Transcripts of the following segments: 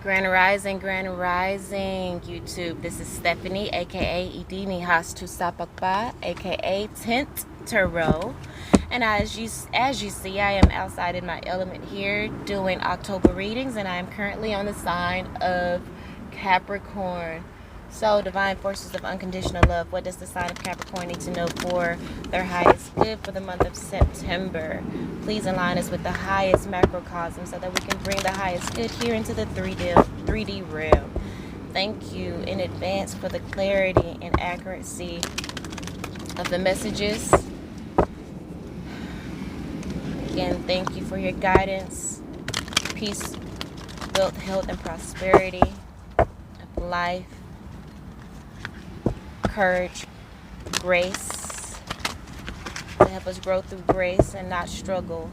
Grand Rising, YouTube. This is Stephanie, aka Idin Nehasthusaa Gbagba, aka Tint Tarot. And as you see, I am outside in my element here doing October readings, and I am currently on the sign of Capricorn. So, divine forces of unconditional love. What does the sign of Capricorn need to know for their highest good for the month of September? Please align us with the highest macrocosm so that we can bring the highest good here into the 3D realm. Thank you in advance for the clarity and accuracy of the messages. Again, thank you for your guidance, peace, wealth, health, and prosperity of life. Courage, grace, to help us grow through grace and not struggle.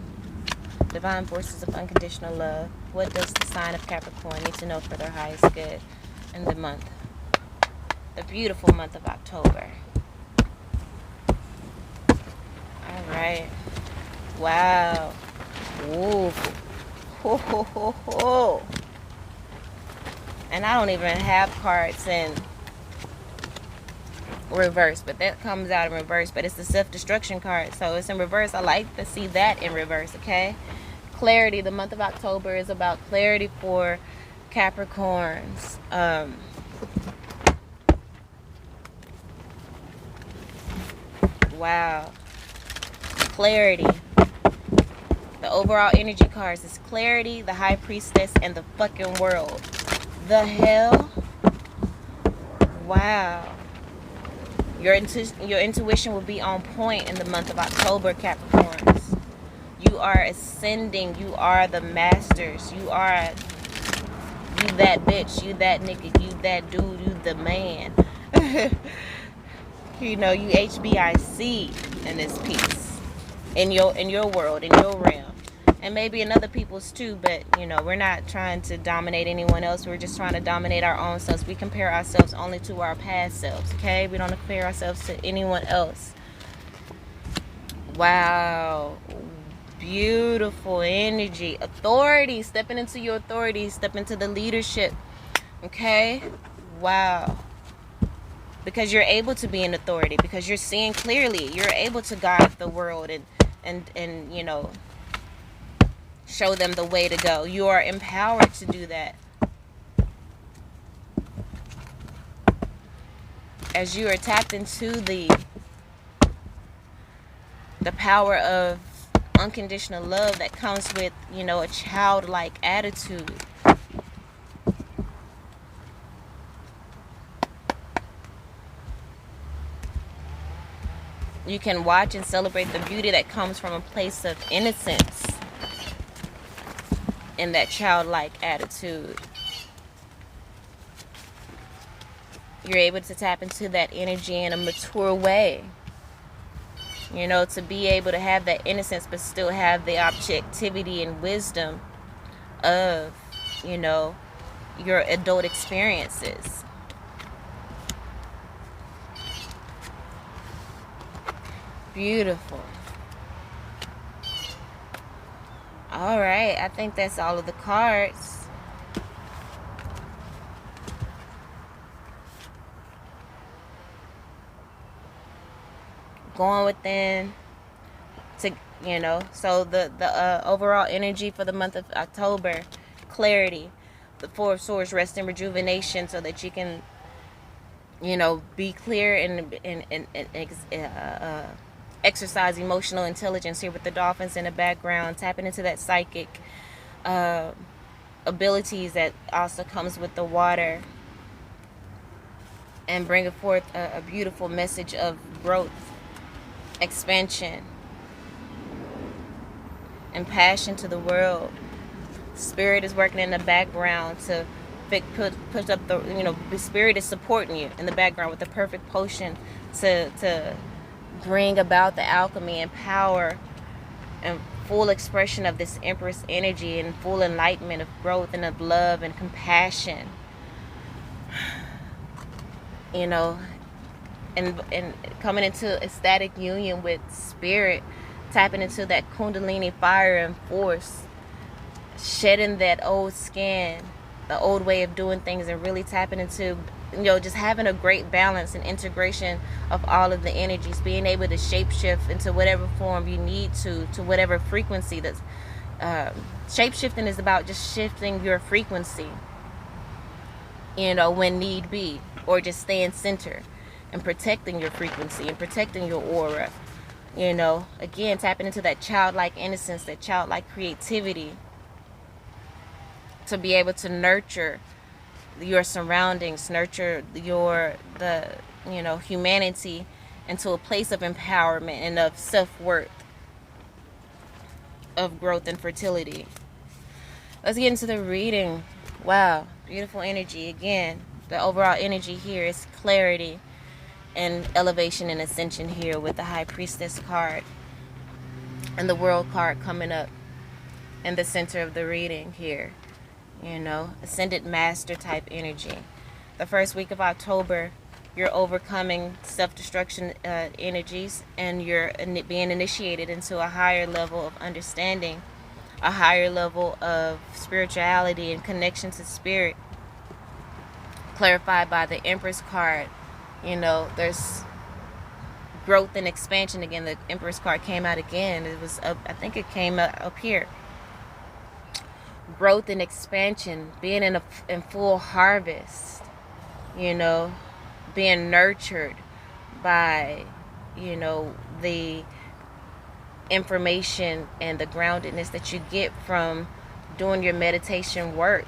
Divine forces of unconditional love. What does the sign of Capricorn need to know for their highest good in the month? The beautiful month of October. Alright. Wow. Ooh. Ho, ho, ho, ho. And I don't even have cards in reverse, but that comes out in reverse, but it's the self-destruction card, so it's in reverse. I like to see that in reverse. Okay, clarity. The month of October is about clarity for Capricorns. Wow, clarity. The overall energy cards is clarity, the High Priestess, and the fucking World. The hell. Wow. Your intuition will be on point in the month of October, Capricorns. You are ascending. You are the masters. You are, you that bitch. You that nigga. You that dude. You the man. You know, you HBIC in this piece. In your world, in your realm. And maybe in other people's too, but you know, we're not trying to dominate anyone else. We're just trying to dominate our own selves. We compare ourselves only to our past selves, okay? We don't compare ourselves to anyone else. Wow. Beautiful energy. Authority. Stepping into your authority. Step into the leadership. Okay? Wow. Because you're able to be in authority. Because you're seeing clearly. You're able to guide the world and you know, show them the way to go. You are empowered to do that. As you are tapped into the power of unconditional love that comes with, you know, a childlike attitude. You can watch and celebrate the beauty that comes from a place of innocence in that childlike attitude. You're able to tap into that energy in a mature way. You know, to be able to have that innocence but still have the objectivity and wisdom of, you know, your adult experiences. Beautiful. All right, I think that's all of the cards. Going within to, you know, so the overall energy for the month of October, clarity. The Four of Swords, rest and rejuvenation, so that you can, you know, be clear and exercise emotional intelligence here with the dolphins in the background, tapping into that psychic abilities that also comes with the water, and bringing forth a beautiful message of growth, expansion, and passion to the world. Spirit is working in the background to put up the, you know, the Spirit is supporting you in the background with the perfect potion to bring about the alchemy and power and full expression of this Empress energy and full enlightenment of growth and of love and compassion. You know, and coming into ecstatic union with Spirit, tapping into that Kundalini fire and force, shedding that old skin, the old way of doing things and really tapping into, just having a great balance and integration of all of the energies, being able to shapeshift into whatever form you need to whatever frequency. That's shapeshifting is about just shifting your frequency, when need be, or just staying center and protecting your frequency and protecting your aura. Again, tapping into that childlike innocence, that childlike creativity, to be able to nurture your surroundings, nurture the humanity into a place of empowerment and of self-worth, of growth and fertility. Let's get into the reading. Wow, beautiful energy. Again, the overall energy here is clarity and elevation and ascension here, with the High Priestess card and the World card coming up in the center of the reading here. Ascended Master type energy. The first week of October, you're overcoming self-destruction energies, and you're being initiated into a higher level of understanding, a higher level of spirituality and connection to spirit, clarified by the Empress card. There's growth and expansion. Again, the Empress card came out again. It was up, I think it came up here. Growth and expansion, being in full harvest, being nurtured by, the information and the groundedness that you get from doing your meditation work.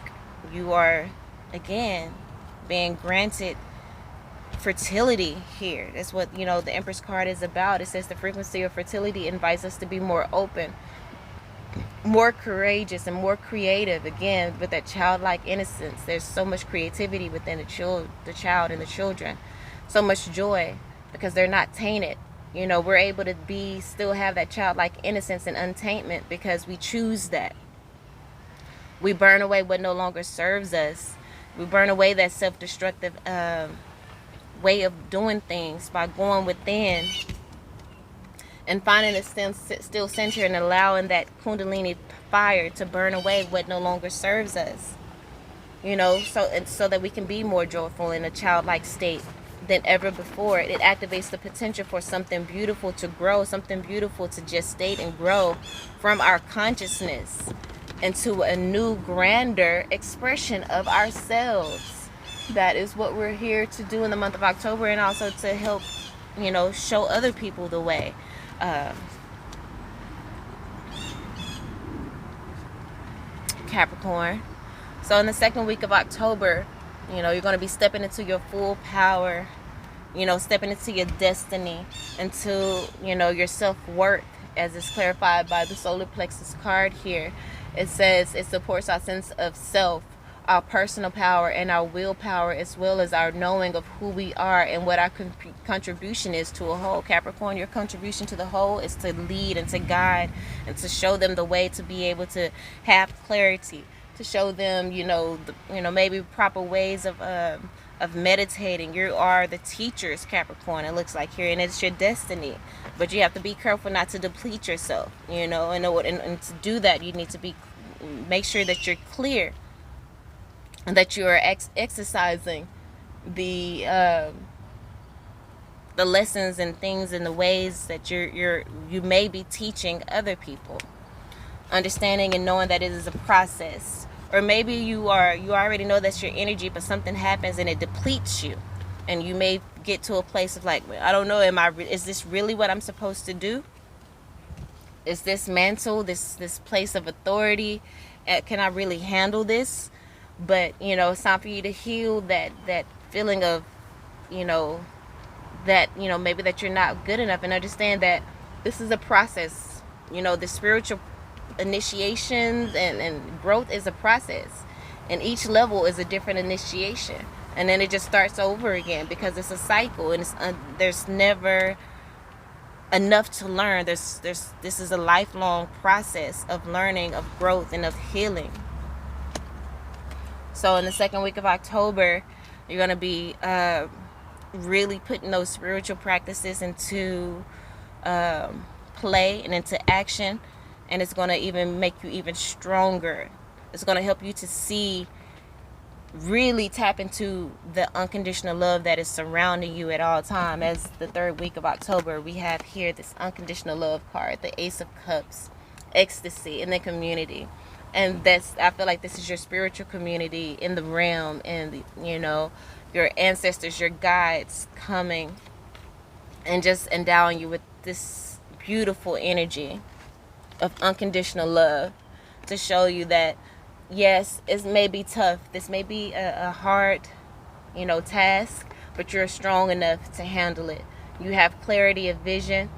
You are, again, being granted fertility here. That's what, the Empress card is about. It says the frequency of fertility invites us to be more open, more courageous, and more creative. Again, with that childlike innocence, there's so much creativity within the child and the children, so much joy, because they're not tainted. We're able to still have that childlike innocence and untaintment because we choose that. We burn away what no longer serves us. We burn away that self-destructive way of doing things by going within and finding a still center and allowing that Kundalini fire to burn away what no longer serves us. So that we can be more joyful in a childlike state than ever before. It activates the potential for something beautiful to grow, something beautiful to gestate and grow from our consciousness into a new, grander expression of ourselves. That is what we're here to do in the month of October, and also to help, show other people the way. Capricorn. So in the second week of October, you're going to be stepping into your full power, stepping into your destiny, into, your self-worth, as is clarified by the solar plexus card here. It says it supports our sense of self, our personal power, and our willpower, as well as our knowing of who we are and what our contribution is to a whole. Capricorn, your contribution to the whole is to lead and to guide and to show them the way, to be able to have clarity, to show them, maybe proper ways of meditating. You are the teachers, Capricorn, it looks like here, and it's your destiny. But you have to be careful not to deplete yourself, and to do that, you need to make sure that you're clear, and that you are exercising the lessons and things and the ways that you may be teaching other people. Understanding and knowing that it is a process. Or maybe you already know that's your energy, but something happens and it depletes you, and you may get to a place of like, I don't know, is this really what I'm supposed to do? Is this mantle, this place of authority, can I really handle this? But it's time for you to heal that feeling of that maybe that you're not good enough, and understand that this is a process. The spiritual initiations and growth is a process, and each level is a different initiation, and then it just starts over again, because it's a cycle, and there's never enough to learn. This is a lifelong process of learning, of growth, and of healing. So in the second week of October, you're going to be really putting those spiritual practices into play and into action, and it's going to even make you even stronger. It's going to help you to see really tap into the unconditional love that is surrounding you at all time. As the third week of October, we have here this unconditional love card, the Ace of Cups, ecstasy, and then community. And that's, I feel like this is your spiritual community in the realm, and you know, your ancestors, your guides coming and just endowing you with this beautiful energy of unconditional love to show you that yes, it may be tough, this may be a hard, you know, task, but you're strong enough to handle it. You have clarity of vision,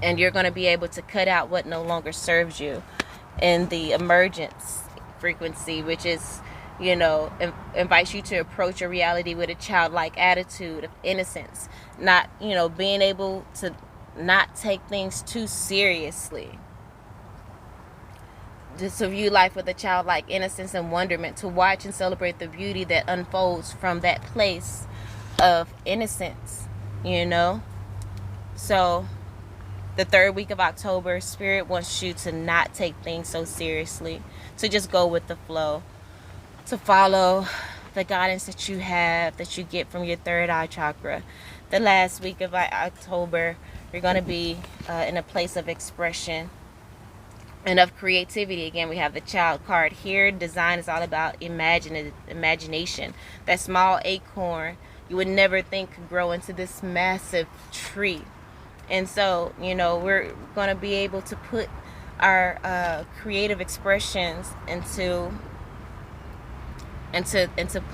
and you're going to be able to cut out what no longer serves you. In the emergence frequency, which is, you know, invites you to approach your reality with a childlike attitude of innocence, not, you know, being able to not take things too seriously, just to view life with a childlike innocence and wonderment, to watch and celebrate the beauty that unfolds from that place of innocence, you know. So the third week of October, Spirit wants you to not take things so seriously, to just go with the flow, to follow the guidance that you have, that you get from your third eye chakra. The last week of October, you're going to be in a place of expression and of creativity. Again, we have the child card here. Design is all about imagination. That small acorn you would never think could grow into this massive tree. And so, you know, we're going to be able to put our creative expressions into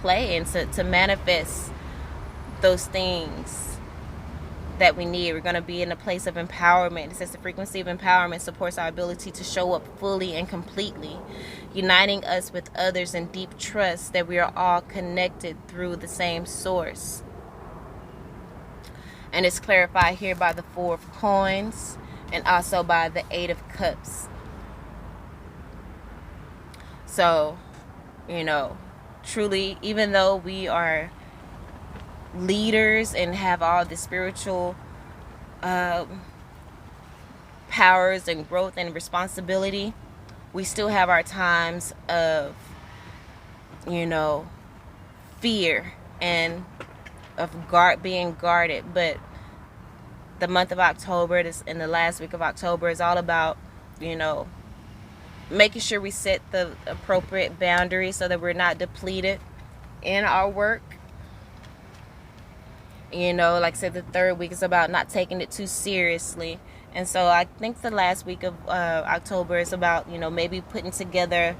play, and to manifest those things that we need. We're going to be in a place of empowerment. It says the frequency of empowerment supports our ability to show up fully and completely, uniting us with others in deep trust that we are all connected through the same source. And it's clarified here by the Four of Coins and also by the Eight of Cups. So, you know, truly, even though we are leaders and have all the spiritual powers and growth and responsibility, we still have our times of, you know, fear and of being guarded. But the month of October, in the last week of October, is all about, you know, making sure we set the appropriate boundaries so that we're not depleted in our work. You know, like I said, the third week is about not taking it too seriously. And so I think the last week of October is about, you know, maybe putting together,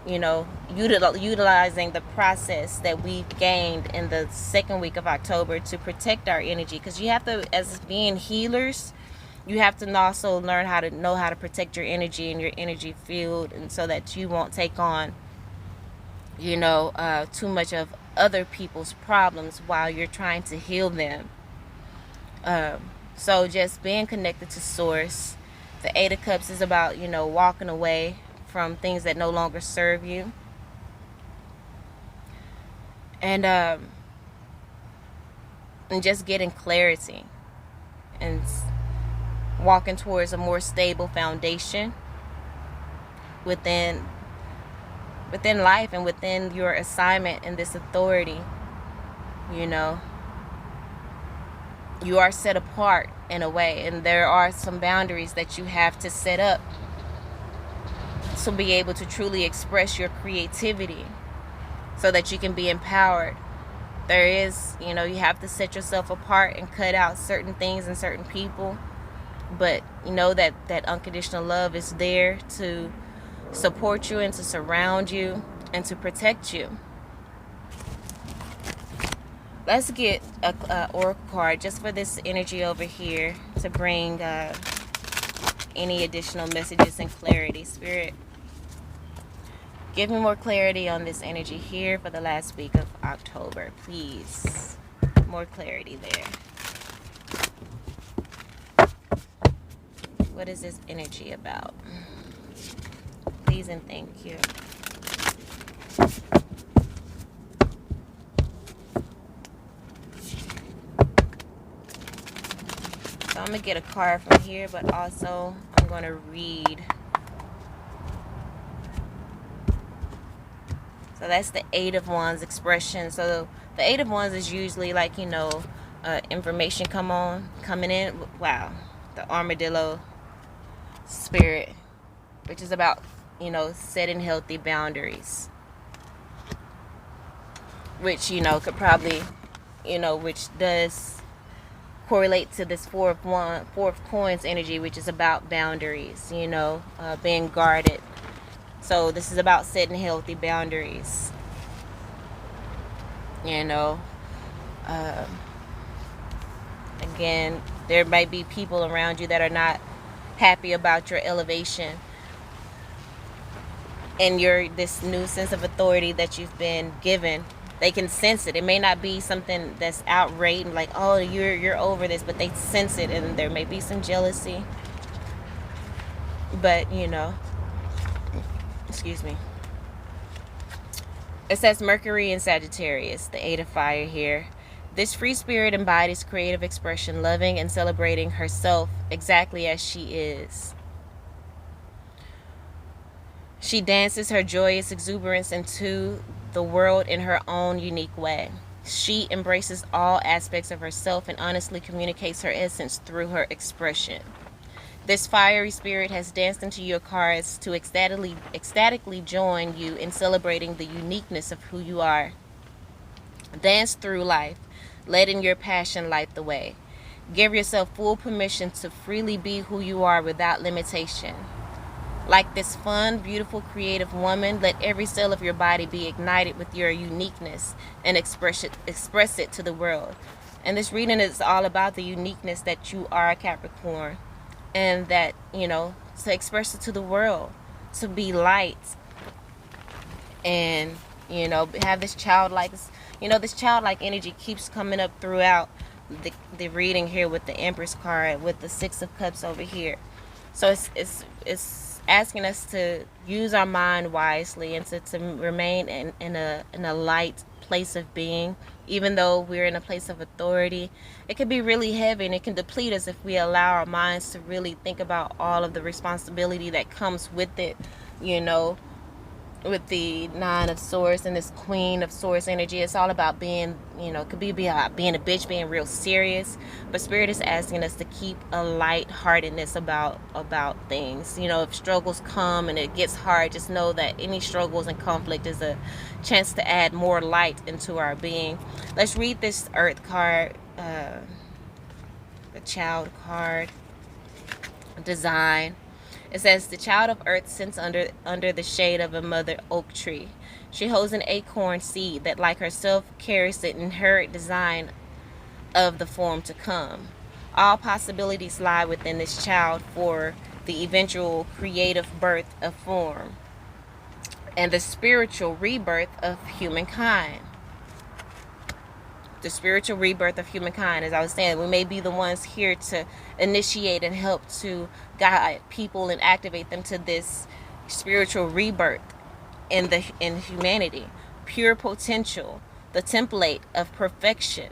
you know, utilizing the process that we've gained in the second week of October to protect our energy. Because you have to, as being healers, you have to also learn how to protect your energy and your energy field, and so that you won't take on, you know, too much of other people's problems while you're trying to heal them. So just being connected to source. The Eight of Cups is about, you know, walking away from things that no longer serve you, and just getting clarity and walking towards a more stable foundation within life and within your assignment and this authority. You know, you are set apart in a way, and there are some boundaries that you have to set up to be able to truly express your creativity so that you can be empowered. There is, you know, you have to set yourself apart and cut out certain things and certain people, but you know that unconditional love is there to support you and to surround you and to protect you. Let's get a oracle card just for this energy over here to bring any additional messages and clarity. Spirit, give me more clarity on this energy here for the last week of October, please. More clarity there. What is this energy about? Please and thank you. So I'm going to get a card from here, but also I'm going to read. So that's the Eight of Wands expression. So the Eight of Wands is usually like, you know, information coming in. Wow. The armadillo spirit, which is about, you know, setting healthy boundaries. Which, you know, could probably, you know, which does correlate to this Four of Coins energy, which is about boundaries, you know, being guarded. So this is about setting healthy boundaries. You know, again, there might be people around you that are not happy about your elevation and this new sense of authority that you've been given. They can sense it. It may not be something that's outright and like, oh, you're over this, but they sense it, and there may be some jealousy. But, you know, excuse me. It says Mercury in Sagittarius, the Eight of Fire here. This free spirit embodies creative expression, loving and celebrating herself exactly as she is. She dances her joyous exuberance into the world in her own unique way. She embraces all aspects of herself and honestly communicates her essence through her expression. This fiery spirit has danced into your cards to ecstatically join you in celebrating the uniqueness of who you are. Dance through life, letting your passion light the way. Give yourself full permission to freely be who you are without limitation. Like this fun, beautiful, creative woman, let every cell of your body be ignited with your uniqueness and express it to the world. And this reading is all about the uniqueness that you are, Capricorn. And that, you know, to express it to the world. To be light. And, you know, have this childlike, you know, this childlike energy keeps coming up throughout the reading here with the Empress card, with the Six of Cups over here. So it's asking us to use our mind wisely and to remain in a light place of being. Even though we're in a place of authority, it can be really heavy and it can deplete us if we allow our minds to really think about all of the responsibility that comes with it, you know. With the Nine of Swords and this Queen of Swords energy, it's all about being, you know, it could be about being a bitch, being real serious. But Spirit is asking us to keep a lightheartedness about things. You know, if struggles come and it gets hard, just know that any struggles and conflict is a chance to add more light into our being. Let's read this Earth card, the Child card, design. It says, the child of earth sits under the shade of a mother oak tree. She holds an acorn seed that, like herself, carries the inherent design of the form to come. All possibilities lie within this child for the eventual creative birth of form and the spiritual rebirth of humankind. The spiritual rebirth of humankind, as I was saying, we may be the ones here to initiate and help to guide people and activate them to this spiritual rebirth in humanity. Pure potential, the template of perfection,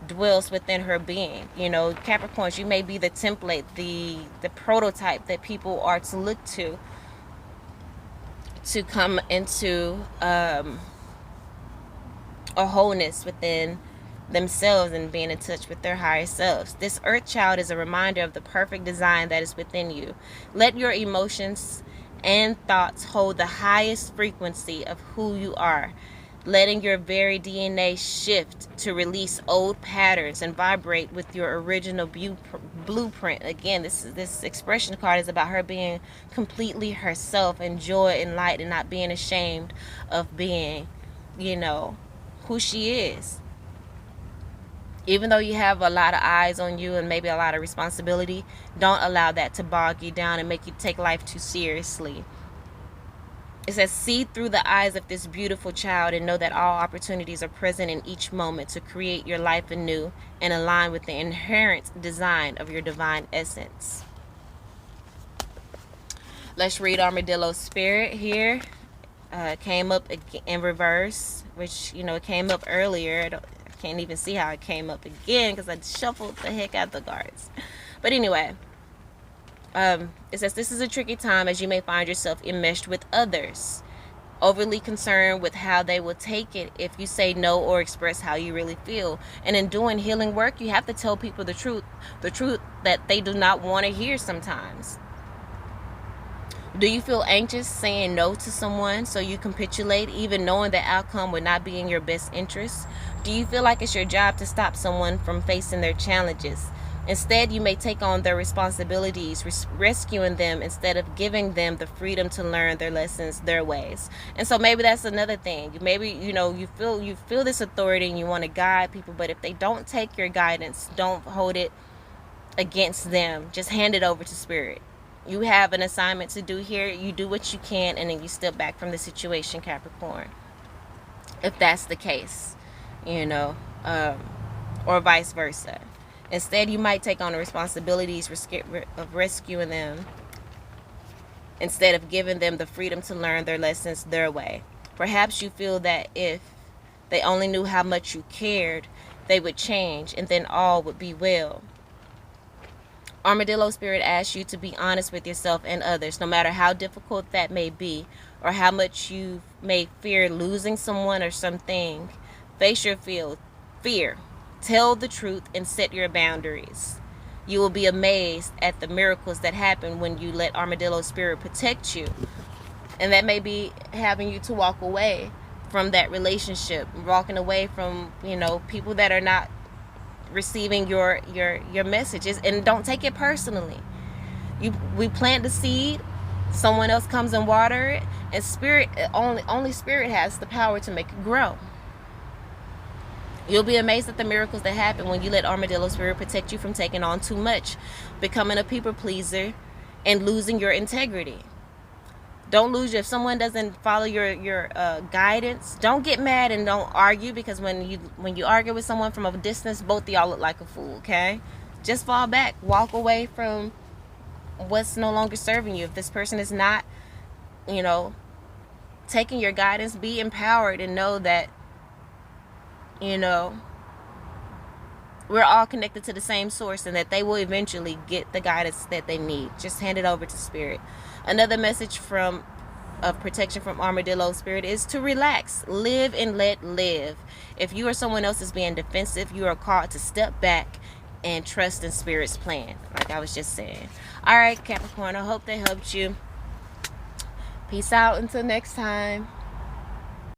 dwells within her being. You know, Capricorns, you may be the template, the prototype that people are to look to come into a wholeness within themselves and being in touch with their higher selves. This earth child is a reminder of the perfect design that is within you. Let your emotions and thoughts hold the highest frequency of who you are, letting your very DNA shift to release old patterns and vibrate with your original blueprint. Again, this expression card is about her being completely herself, and joy and light, and not being ashamed of being, you know, who she is. Even though you have a lot of eyes on you and maybe a lot of responsibility, don't allow that to bog you down and make you take life too seriously. It says, see through the eyes of this beautiful child and know that all opportunities are present in each moment to create your life anew and align with the inherent design of your divine essence. Let's read Armadillo Spirit here. Came up in reverse, which, you know, it came up earlier. I can't even see how it came up again because I shuffled the heck out the cards. But anyway, it says, this is a tricky time as you may find yourself enmeshed with others overly concerned with how they will take it if you say no or express how you really feel. And in doing healing work, you have to tell people the truth that they do not want to hear sometimes. Do you feel anxious saying no to someone so you capitulate, even knowing the outcome would not be in your best interest? Do you feel like it's your job to stop someone from facing their challenges? Instead, you may take on their responsibilities, rescuing them instead of giving them the freedom to learn their lessons their ways. And so maybe that's another thing. Maybe, you feel this authority and you want to guide people, but if they don't take your guidance, don't hold it against them. Just hand it over to Spirit. You have an assignment to do here. You do what you can, and then you step back from the situation, Capricorn. If that's the case, or vice versa. Instead, you might take on the responsibilities of rescuing them instead of giving them the freedom to learn their lessons their way. Perhaps you feel that if they only knew how much you cared, they would change, and then all would be well. Armadillo Spirit asks you to be honest with yourself and others, no matter how difficult that may be, or how much you may fear losing someone or something. Face your fear. Tell the truth and set your boundaries. You will be amazed at the miracles that happen when you let Armadillo Spirit protect you. And that may be having you to walk away from that relationship, walking away from, people that are not receiving your messages. And don't take it personally. We plant the seed, someone else comes and water it, and Spirit, only Spirit has the power to make it grow. You'll be amazed at the miracles that happen when you let Armadillo Spirit protect you from taking on too much, becoming a people pleaser, and losing your integrity. Don't lose if someone doesn't follow your guidance. Don't get mad and don't argue, because when you argue with someone from a distance, both of y'all look like a fool, okay? Just fall back. Walk away from what's no longer serving you. If this person is not, taking your guidance, be empowered and know that, we're all connected to the same source, and that they will eventually get the guidance that they need. Just hand it over to Spirit. Another message of protection from Armadillo Spirit is to relax, live and let live. If you or someone else is being defensive, you are called to step back and trust in Spirit's plan, like I was just saying. All right, Capricorn, I hope that helped you. Peace out until next time.